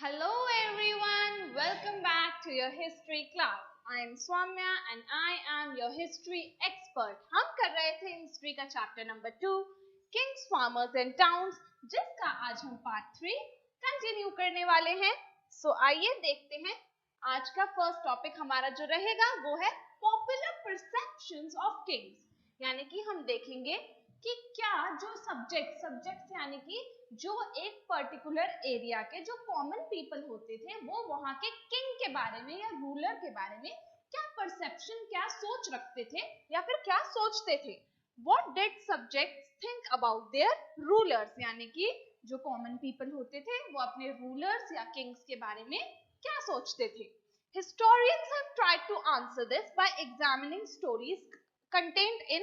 Hello everyone, welcome back to your history class. I am Swamya and I am your history expert. हम कर रहे थे history का chapter number 2 Kings, farmers and towns, जिसका आज हम पार्ट 3 कंटिन्यू करने वाले हैं. सो आइए देखते हैं. आज का फर्स्ट टॉपिक हमारा जो रहेगा वो है पॉपुलर परसेप्शंस ऑफ किंग्स. यानी कि हम देखेंगे कि क्या जो सब्जेक्ट्स यानी कि जो एक पर्टिकुलर एरिया के जो कॉमन पीपल होते थे वो वहां के किंग के बारे में या रूलर के बारे में क्या परसेप्शन, क्या सोच रखते थे या फिर क्या सोचते थे. What did subjects think about their rulers, यानी कि जो कॉमन पीपल होते थे वो अपने रूलर्स या किंग्स के बारे में क्या सोचते थे. Historians have tried to answer this by examining stories contained in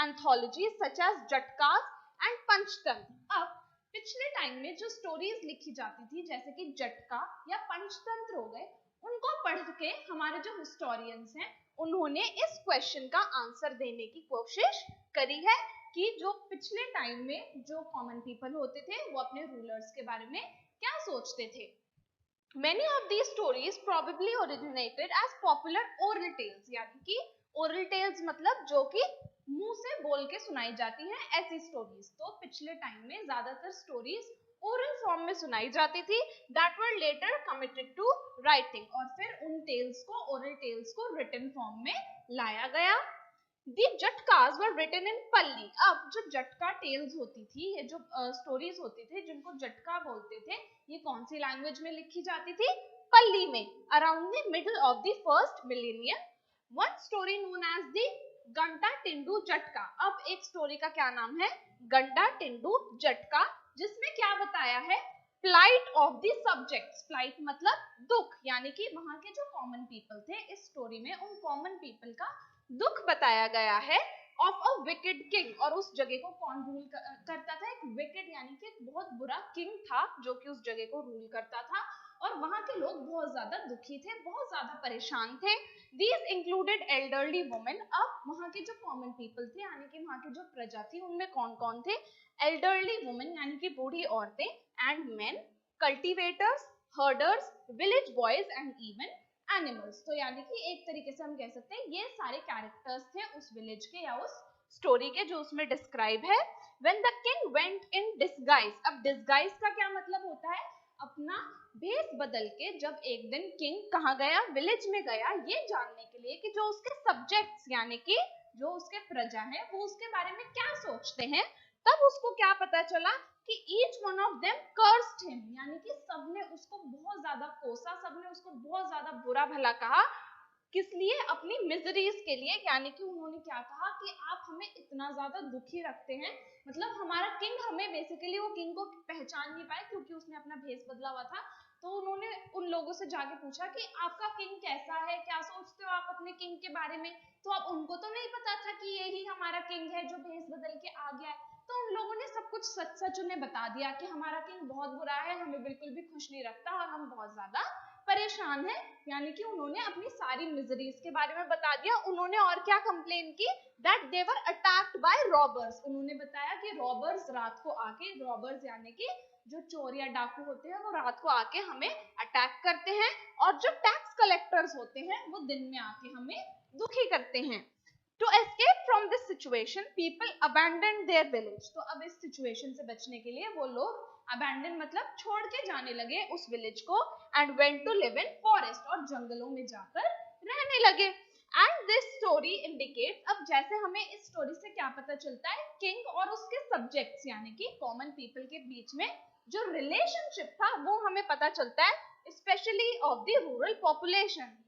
anthologies such as Jatkas and Panchtantra. अब पिछले टाइम में जो स्टोरीज लिखी जाती थी जैसे कि जटका या पंचतंत्र हो गए, उनको पढ़ के हमारे जो हिस्टोरियंस हैं उन्होंने इस क्वेश्चन का आंसर देने की कोशिश करी है कि जो पिछले टाइम में जो कॉमन पीपल होते थे वो अपने रूलर्स के बारे में क्या सोचते थे. Many of these stories probably originated as popular oral tales, यानी कि oral tales मतलब जो कि मुंह से बोल के सुनाई जाती हैं ऐसी स्टोरीज. तो पिछले टाइम में ज्यादातर स्टोरीज ओरल फॉर्म में सुनाई जाती थी, that were later committed to writing, और फिर उन टेल्स को, ओरल टेल्स को रिटन फॉर्म में लाया गया. The Jatkas were written in Palli. अब जो जटका टेल्स होती थी, ये जो स्टोरीज होती थी जिनको जटका बोलते थे, ये कौन सी लैंग्वेज में लिखी जाती थी? पल्ली में. Around the middle of the first millennium. One story known as the Gandatindu Jataka. अब एक स्टोरी का क्या नाम है? गंटा टिंडू जटका, जिसमें क्या बताया है? Flight of the subjects. Flight मतलब दुख, यानी कि वहां के जो कॉमन पीपल थे इस स्टोरी में उन कॉमन पीपल का दुख बताया गया है. ऑफ अ विकेड किंग, और उस जगह को कौन रूल करता था? एक विकेड यानी कि एक बहुत बुरा किंग था जो कि उस जगह को रूल करता था, और वहां के लोग बहुत ज्यादा दुखी थे, बहुत ज्यादा परेशान थे. These included elderly women. अब वहां के जो कॉमन पीपल थे यानी कि वहां की जो प्रजा थी उनमें कौन कौन थे? एल्डरली वुमेन यानी कि बूढ़ी औरतें, and main, cultivators, herders, village boys and even animals. तो यानी कि एक तरीके से हम कह सकते हैं ये सारे कैरेक्टर्स थे उस विलेज के या उस स्टोरी के जो उसमें डिस्क्राइब है. When the king went in disguise. अब डिस्गाइज का क्या मतलब होता है? अपना भेष बदल के जब एक दिन किंग कहाँ गया? विलेज में गया, ये जानने के लिए कि जो उसके सब्जेक्ट्स यानी कि जो उसके प्रजा है वो उसके बारे में क्या सोचते हैं. तब उसको क्या पता चला कि each one of them cursed him, यानी कि सबने उसको बहुत ज्यादा कोसा, सबने उसको बहुत ज्यादा बुरा भला कहा. किस लिए? अपनी मिजरीज के लिए. यानी कि उन्होंने क्या कहा कि आप हमें इतना ज्यादा दुखी रखते हैं, मतलब हमारा किंग, हमें बेसिकली वो किंग को पहचान नहीं पाए क्योंकि उसने अपना भेष बदला हुआ था. तो उन्होंने उन लोगों से जाके पूछा कि आपका किंग कैसा है, क्या सोचते हो आप अपने किंग के बारे में. तो अब उनको तो नहीं पता था कि यही हमारा किंग है जो भेष बदल के आ गया है. तो उन लोगों ने सब कुछ सच सच उन्हें बता दिया कि हमारा किंग बहुत बुरा है, हमें बिल्कुल भी खुश नहीं रखता और हम बहुत ज्यादा परेशान है. यानी कि उन्होंने अपनी सारी मिजरीज के बारे में बता दिया. उन्होंने और क्या कंप्लेन की? That they were attacked by robbers. उन्होंने बताया कि रॉबर्स रात को आके, रॉबर्स यानी कि जो चोर या डाकू होते हैं वो रात को आके हमें अटैक करते हैं, और जो टैक्स कलेक्टर्स होते हैं वो दिन में आके हमें दुखी करते हैं. To escape from this situation, people abandoned their village. तो अब इस सिचुएशन से बचने के लिए वो लोग abandon मतलब छोड़ के जाने लगे उस विलेज को, and went to live in forest, और जंगलों में जाकर रहने लगे. And this story indicates, अब जैसे हमें इस स्टोरी से क्या पता चलता है? किंग और उसके सब्जेक्ट्स यानी कि कॉमन पीपल के बीच में जो रिलेशनशिप था वो हमें पता चलता है, specially of the rural population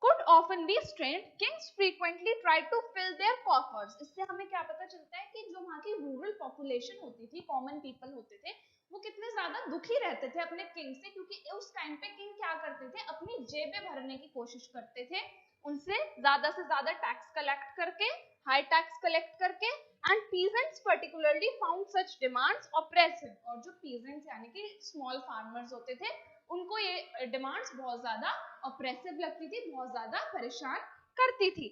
could often be strained. Kings frequently tried to fill their coffers. इससे हमें क्या पता चलता है कि जो वहाँ की रूरल पॉपुलेशन होती थी, कॉमन पीपल होते थे, वो कितने ज्यादा दुखी रहते थे अपने किंग से, क्योंकि उस टाइम पे किंग क्या करते थे? अपनी जेबें भरने की कोशिश करते थे, उनसे ज्यादा से ज्यादा टैक्स कलेक्ट करके, हाई टैक्स कलेक्ट करके. And peasants particularly found such demands oppressive. और जो पीजेंट्स यानी कि स्मॉल फार्मर्स होते थे उनको ये डिमांड्स बहुत ज्यादा ऑप्रेसिव लगती थी, बहुत ज्यादा परेशान करती थी.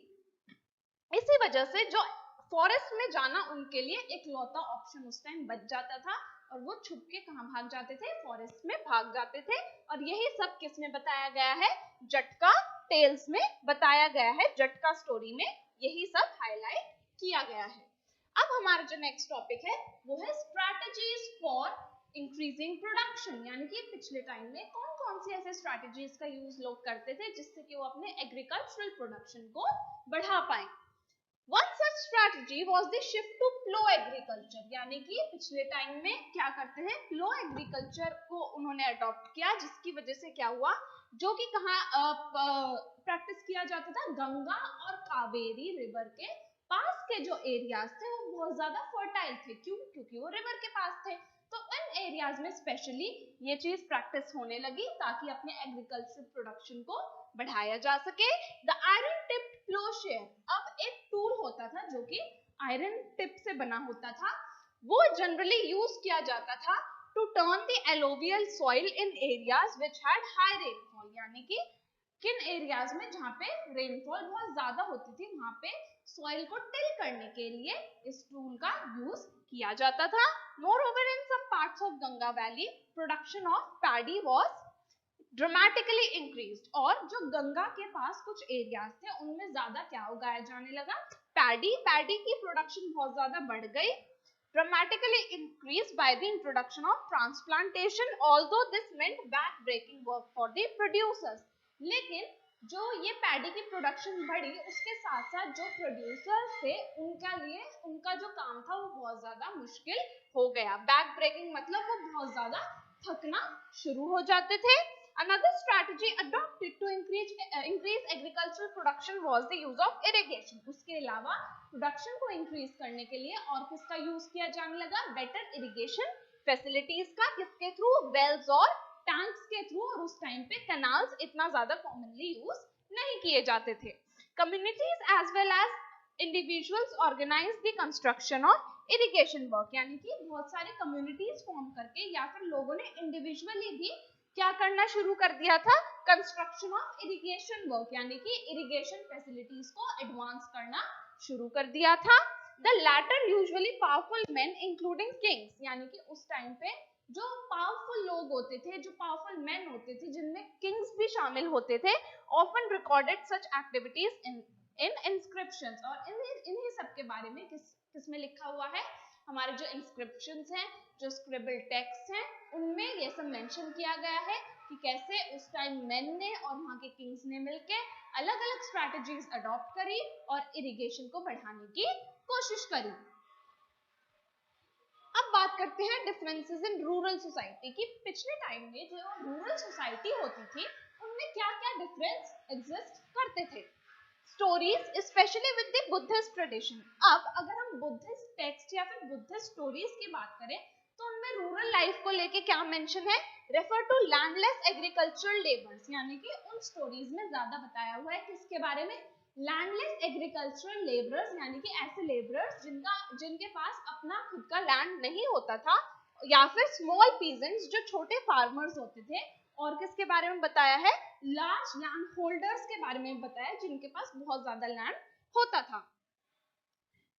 इसी वजह से जो फॉरेस्ट में जाना उनके लिए एक लौता ऑप्शन उस टाइम बच जाता था, और वो छुप के कहाँ भाग जाते थे, फॉरेस्ट में भाग जाते थे। और यही सब किस में बताया गया है, जटका टेल्स में बताया गया है, जटका स्टोरी में यही सब हाईलाइट किया गया है। अब हमारा जो नेक्स्ट टॉपिक है वो है स्ट्रैटेजीज फॉर इंक्रीजिंग प्रोडक्शन, यानी कि पिछले टाइम में कौन कौन सी ऐसे स्ट्रैटेजीज का यूज लोग करते थे जिससे कि वो अपने एग्रीकल्चरल प्रोडक्शन को बढ़ा पाए। One such strategy was the shift to plow agriculture, यानी कि पिछले टाइम में क्या करते हैं, प्लो एग्रीकल्चर को उन्होंने अडॉप्ट किया, जिसकी वजह से क्या हुआ, जो कि कहाँ प्रैक्टिस किया जाता था, गंगा और कावेरी रिवर के पास के जो एरियाज थे वो बहुत ज्यादा फर्टाइल थे। क्यों? क्योंकि वो रिवर के पास थे। तो इन एरियाज में स्पेशली ये चीज प्रैक्टिस होने लगी ताकि अपने एग्रीकल्चर प्रोडक्शन को बढ़ाया जा सके। द आयरन टिप प्लोशेयर, अब एक टूल होता था जो कि आयरन टिप से बना होता था, वो जनरली यूज किया जाता था to turn the alluvial soil in areas which had high rainfall, यानी कि किन एरियाज में जहाँ पे रेनफॉल बहुत ज्यादा होती थी वहां पे सॉइल को टिल करने के लिए इस टूल का यूज किया जाता था। Moreover in some parts of Ganga valley production of paddy was dramatically increased, और जो गंगा के पास कुछ एरियाज थे उनमें ज्यादा क्या उगाया जाने लगा, पैडी की प्रोडक्शन बहुत ज्यादा बढ़ गई। dramatically increased by the introduction of transplantation, although this meant back-breaking work for the producers. लेकिन जो ये पैडी की प्रोडक्शन बढ़ी उसके साथ साथ जो प्रोड्यूसर्स थे उनका लिए उनका जो काम था वो बहुत ज्यादा मुश्किल हो गया। बैक ब्रेकिंग मतलब वो बहुत ज्यादा थकना शुरू हो जाते थे। Another strategy adopted to increase agricultural production was the use of irrigation. उसके अलावा प्रोडक्शन को इंक्रीज करने के लिए और किसका यूज किया जाने लगा, बेटर इरिगेशन फैसिलिटीज का, किसके थ्रू, वेल्स और टैंक्स के थ्रू, और उस टाइम पे कैनाल्स इतना ज्यादा कॉमनली यूज नहीं किए जाते थे। Communities as well as individuals organise the construction of irrigation work, यानी कि बहुत सारे कम्युनिटीज फॉर्म करके या फिर लोगों ने इंडिविजुअली भी क्या करना शुरू कर दिया था, कंस्ट्रक्शन ऑफ इरिगेशन वर्क, यानी कि इरिगेशन फैसिलिटीज को एडवांस करना शुरू कर दिया था। The latter usually powerful main including Kings, यानी कि उस टाइम पे जो पावरफुल लोग होते थे, जो पावरफुल मेन होते थे जिनमें किंग्स भी शामिल होते थे, often recorded such activities in inscriptions, और इन्हीं सब के बारे में किस में लिखा हुआ है, हमारे जो इंस्क्रिप्शंस हैं, जो स्क्रिबल टेक्स्ट हैं, उनमें ये सब मेंशन किया गया है कि कैसे उस टाइम मेन ने और वहाँ के किंग्स ने मिलकर अलग अलग स्ट्रैटेजीज अडॉप्ट करी और इरिगेशन को बढ़ाने की कोशिश करी। अब बात करते हैं डिफरेंसेस इन रूरल सोसाइटी की। पिछले टाइम में जो रूरल सोसाइटी होती थी उनमें क्या क्या डिफरेंस एग्जिस्ट करते थे। Stories specially with the Buddhist tradition, अब अगर हम बुद्धिस्ट टेक्स्ट या फिर बुद्धिस्ट स्टोरीज की बात करें तो उनमें रूरल लाइफ को लेके क्या मेंशन है, refer to landless agricultural labours, यानी कि उन स्टोरीज में ज्यादा बताया हुआ है किसके बारे में, लैंडलेस एग्रीकल्चरल लेबरर्स, यानी कि ऐसे लेबरर्स जिनके पास अपना खुद का लैंड नहीं होता था, या फिर स्मॉल पीजेंट्स जो छोटे फार्मर्स होते थे, और किसके बारे में बताया है, लार्ज लैंड होल्डर्स के बारे में बताया जिनके पास बहुत ज्यादा लैंड होता था।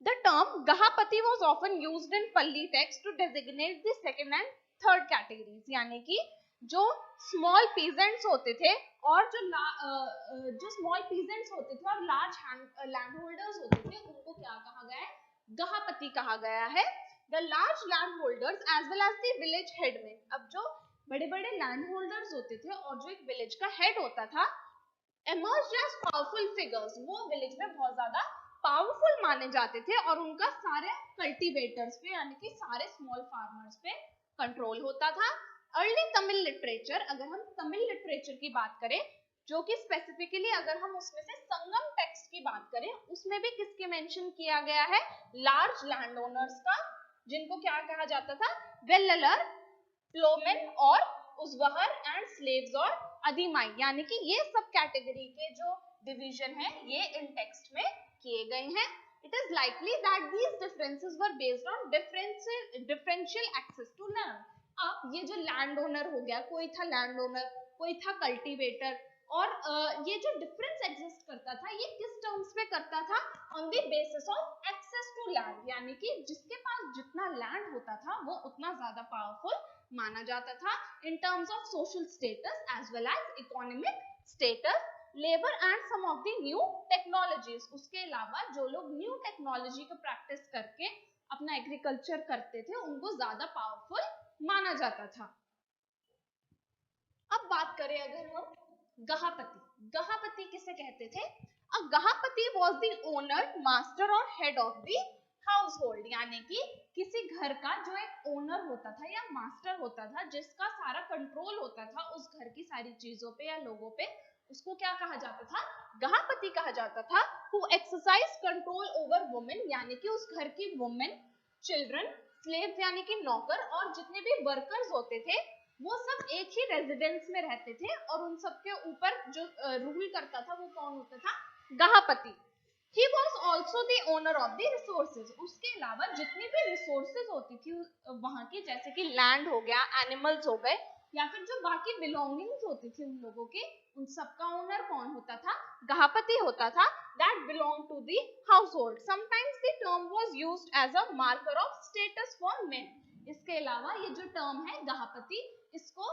The term Gahapati was often used in Palli text to designate the second and third categories, यानी कि जो स्मॉल पीजेंट्स होते थे और जो स्मॉल पीजेंट्स होते थे और लार्ज लैंड होल्डर्स होते थे उनको क्या कहा गया है, गहापति कहा गया है। The large land holders as well as the village headman, अब जो बड़े बड़े लैंड होल्डर्स होते थे और जो एक विलेज का हेड होता था, emerged as powerful figures, वो विलेज में बहुत ज्यादा पावरफुल माने जाते थे और उनका सारे कल्टीवेटर्स पे यानी कि सारे स्मॉल फार्मर्स पे कंट्रोल होता था। अर्ली तमिल लिटरेचर, अगर हम तमिल लिटरेचर की बात करें, जो कि स्पेसिफिकली अगर हम उसमें से संगम टेक्स्ट की बात करें, उसमें भी किसके मेंशन किया गया है, लार्ज लैंड ओनर्स का, जिनको क्या कहा जाता था, वेल्लर, प्लोमेन और उजवहर एंड स्लेव्स और अधिमाई, यानी कि ये सब कैटेगरी के जो डिवीजन है ये इन टेक्स्ट में किए गए हैं। It is likely that these differences were based on differential access to land. अब ये जो लैंड ओनर हो गया, कोई था लैंड ओनर, कोई था कल्टीवेटर, और ये जो डिफरेंस एग्जिस्ट करता था ये किस टर्म्स पे करता था, on the basis of access to land, यानी कि जिसके पास जितना लैंड होता था वो उतना ज्यादा पावरफुल माना जाता था in terms of social status as well as economic status, labour and some of the new technologies. उसके अलावा जो लोग न्यू टेक्नोलॉजी को प्रैक्टिस करके अपना एग्रीकल्चर करते थे उनको ज्यादा पावरफुल माना जाता था। अब बात करें अगर हम गहापति, गहापति किसे कहते थे? अ गहापति वाज द ओनर, मास्टर और head of the house hold, यानी कि किसी घर का जो एक ओनर होता था या मास्टर होता था जिसका सारा कंट्रोल होता था उस घर की सारी चीजों पे या लोगों पे, उसको क्या कहा जाता था? गहापति कहा जाता था। Who exercise control over women, यानी कि उस घर की वुमेन, चिल्ड्रन, स्लेव्स यानी कि नौकर और जितने भी वर्कर्स होते थे वो सब एक ही रेजिडेंस में रहते थे और उन सबके ऊपर जो रूल करता था वो कौन होता था? गहापति। He was also the owner of the resources. उसके अलावा जितनी भी रिसोर्सेज होती थी वहां की, जैसे कि लैंड हो गया, एनिमल्स हो गए या फिर जो बाकी बिलोंगिंग्स होती थी उन लोगों की, उन सबका ओनर कौन होता था? गहापति होता था। That belonged to the household. Sometimes the term was used as a marker of status for men. इसके अलावा ये जो टर्म है गहापति, इसको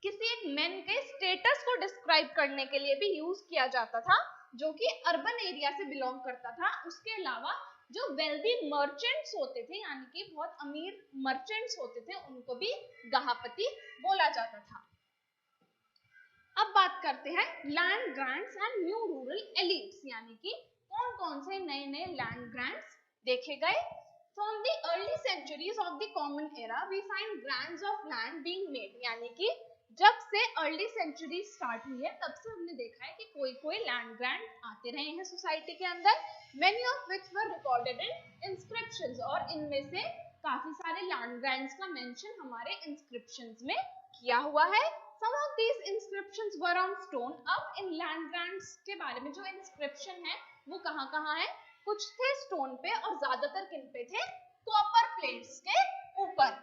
किसी एक मेन के स्टेटस को डिस्क्राइब करने के लिए भी यूज किया जाता था जो कि अर्बन एरिया से बिलोंग करता था। उसके अलावा जो वेल्दी मर्चेंट्स होते थे, यानी कि बहुत अमीर मर्चेंट्स होते थे, उनको भी गहापति बोला जाता था। अब बात करते हैं land grants and new rural elites, यानी कि कौन कौन से नए नए लैंड ग्रांट्स देखे गए। From the early centuries of the common era, we find grants of land being made, यानी कि जब से अर्ली सेंचुरी स्टार्ट हुई है तब से हमने देखा है कि कोई कोई लैंड ग्रांट आते रहे हैं सोसाइटी के अंदर। Many of which were recorded in inscriptions, और इनमें से काफी सारे लैंड ग्रांट्स का मेंशन हमारे इंस्क्रिप्शंस में किया हुआ है। Some of these inscriptions were on stone. अब इन लैंड ग्रांट्स के बारे में जो इंस्क्रिप्शन है वो कहाँ है? कुछ थे स्टोन पे और ज्यादातर किन पे थे? कॉपर प्लेट्स के ऊपर,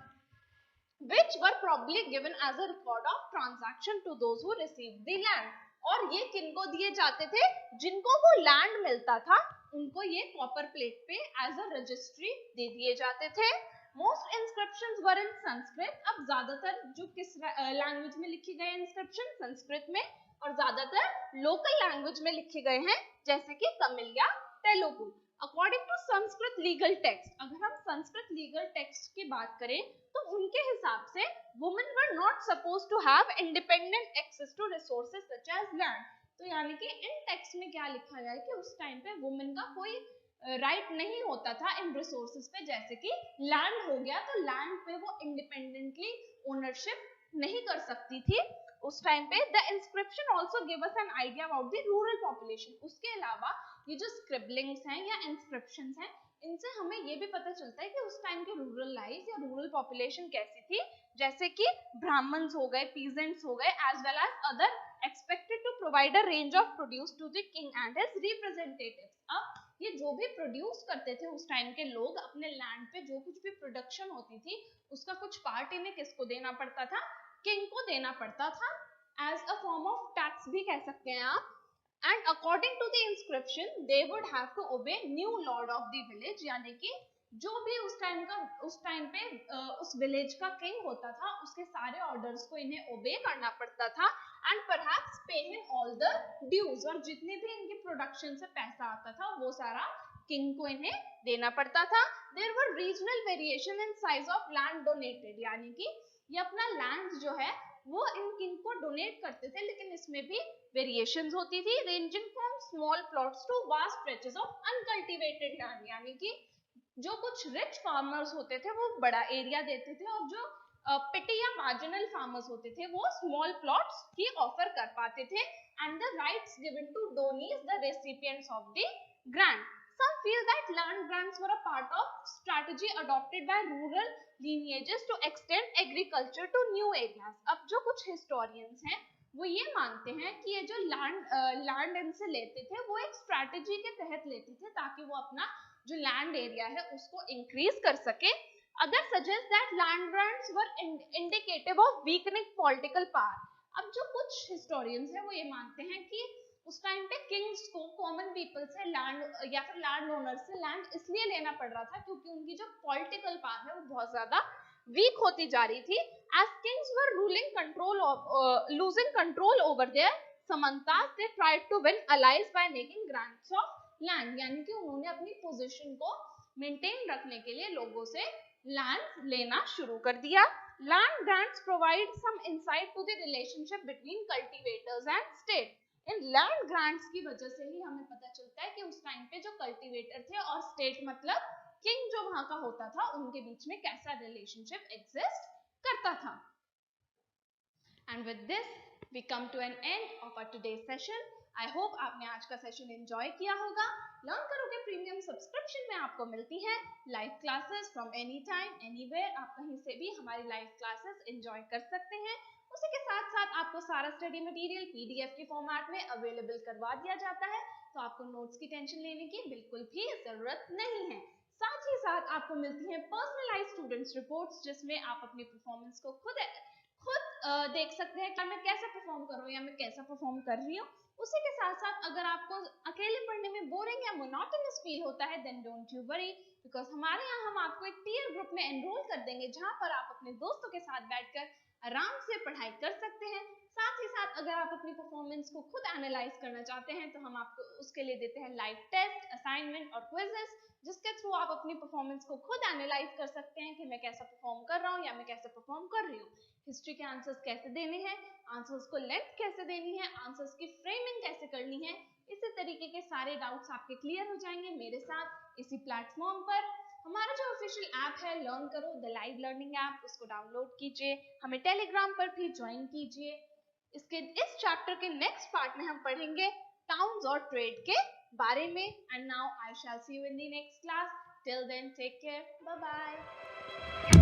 which were probably given as a record of transaction to those who received the land. और ये किनको दिए जाते थे? जिनको वो लैंड मिलता था उनको ये कॉपर प्लेट पे एज अ रजिस्ट्री दे दिए जाते थे। Most inscriptions were in Sanskrit. अब ज्यादातर जो किस लैंग्वेज में लिखे गए इंस्क्रिप्शन? संस्कृत में, और ज्यादातर लोकल लैंग्वेज में लिखे गए हैं जैसे कि तमिल या Telugu. According to Sanskrit legal text, अगर हम संस्कृत लीगल टेक्स्ट की बात करें तो उनके हिसाब से women were not suppose to have independent access to resources such as land. तो यानी कि इन टेक्स्ट में क्या लिखा गया है कि उस टाइम पे वुमेन का कोई राइट नहीं होता था इन रिसोर्सेज पे, जैसे कि लैंड हो गया तो लैंड पे वो इंडिपेंडेंटली ओनरशिप नहीं कर सकती थी उस टाइम पे। The inscription also give us an idea about the rural population. उसके अलावा ये जो स्क्रिबलिंग्स हैं या इंस्क्रिप्शंस हैं इनसे हमें ये भी पता चलता है कि उस टाइम के रूरल लाइफ या रूरल पॉपुलेशन कैसी थी, जैसे कि ब्राह्मण्स हो गए, पीजेंट्स हो गए, as well as other expected to provide a range of produce to the king and his representatives. अब ये जो भी प्रोड्यूस करते थे उस टाइम के लोग अपने लैंड पे, जो कुछ भी प्रोडक्शन होती थी उसका कुछ पार्ट इन्हें किसको देना पड़ता था? किंग को देना पड़ता था, as a form of tax भी कह सकते हैं आप। And according to the inscription, they would have to obey new lord of the village, यानी कि जो भी उस टाइम पे उस विलेज का किंग होता था उसके सारे ऑर्डर्स को इन्हें ओबे करना पड़ता था, and perhaps pay him all the dues, और जितने भी इनके प्रोडक्शन से पैसा आता था वो सारा किंग को इन्हें देना पड़ता था। There were regional variation in size of land donated, यानी कि ये अपना लैंड जो है वो इन किंग को डोनेट करते थे, लेकिन इसमें भी वेरिएशंस होती थी, ranging from small plots to vast stretches of uncultivated land, यानी कि जो कुछ रिच फार्मर्स होते थे वो बड़ा एरिया देते थे और जो पिटी या मार्जिनल फार्मर्स होते थे वो स्मॉल प्लॉट्स ही ऑफर कर पाते थे। And the rights given to donees the recipients of the grant. Some feel that land grants were a part of strategy adopted by rural lineages to extend agriculture to new areas. अब जो कुछ historians हैं वो ये मानते हैं कि ये जो लैंड इनसे लेते थे वो एक स्ट्रैटेजी के तहत लेते थे ताकि वो अपना जो लैंड एरिया है उसको इंक्रीज कर सके। Others suggest that land grants were indicative of weakening political power. अब जो कुछ कुछ हिस्टोरियंस हैं वो ये मानते हैं कि उस टाइम पे किंग्स को कॉमन पीपल से लैंड या फिर लैंड ओनर से लैंड इसलिए लेना पड़ रहा था क्योंकि उनकी जो पॉलिटिकल पावर है वो बहुत ज्यादा वीक होती जा रही थी, as kings were ruling control of losing control over their samantas. They tried to win allies by making grants of land, यानी कि उन्होंने अपनी पोजीशन को मेंटेन रखने के लिए लोगों से लैंड लेना शुरू कर दिया. Land grants provide some insight to the relationship between cultivators and state. In land grants की वजह से ही हमें पता चलता है कि उस टाइम पे जो कल्टीवेटर थे और स्टेट मतलब किंग जो वहां का होता था उनके बीच में कैसा रिलेशनशिप एग्जिस्ट करता था. And with this we come to an end of our today's session. I hope आपने आज का सेशन एंजॉय किया होगा. लर्न करो के प्रीमियम सब्सक्रिप्शन में आपको मिलती है live classes from any time anywhere. आप कहीं से भी हमारी लाइव क्लासेस एंजॉय कर सकते हैं. उसी के साथ साथ आपको सारा स्टडी मटेरियल पीडीएफ के फॉर्मेट में अवेलेबल करवा दिया जाता है, तो आपको नोट्स की टेंशन लेने की बिल्कुल भी जरूरत नहीं है. साथ ही साथ आपको मिलती हैं पर्सनलाइज्ड स्टूडेंट्स रिपोर्ट्स जिसमें आप अपनी परफॉर्मेंस को खुद देख सकते हैं कि मैं कैसे परफॉर्म कर रहा हूँ या मैं कैसा परफॉर्म कर रही हूँ. उसी के साथ साथ अगर आपको अकेले पढ़ने में बोरिंग या मोनोटोनस फील होता है then don't you worry, because हमारे यहाँ हम आपको एक पीयर ग्रुप में एनरोल कर देंगे जहाँ पर आप अपने दोस्तों के साथ बैठकर आराम से पढ़ाई कर सकते हैं. साथ ही साथ अगर आप अपनी परफॉर्मेंस को खुद एनालाइज करना चाहते हैं तो हम आपको उसके लिए देते हैं लाइव टेस्ट, असाइनमेंट और क्विजेस, जिसके थ्रू आप अपनी परफॉर्मेंस को खुद एनालाइज कर सकते हैं कि मैं कैसा परफॉर्म कर रहा हूँ या मैं कैसे परफॉर्म कर रही हूँ. हिस्ट्री के आंसर्स कैसे देने हैं, आंसर्स को लेंथ कैसे देनी है, आंसर्स की फ्रेमिंग कैसे करनी है, इसी तरीके के सारे डाउट्स आपके क्लियर हो जाएंगे मेरे साथ इसी प्लेटफॉर्म पर. हमारा जो ऑफिशियल ऐप है लर्न करो द लाइव लर्निंग ऐप, उसको डाउनलोड कीजिए, हमें टेलीग्राम पर भी ज्वाइन कीजिए. इस चैप्टर के नेक्स्ट पार्ट में हम पढ़ेंगे टाउन्स और ट्रेड के बारे में. And now I shall see you in the next class. Till then take care, bye bye.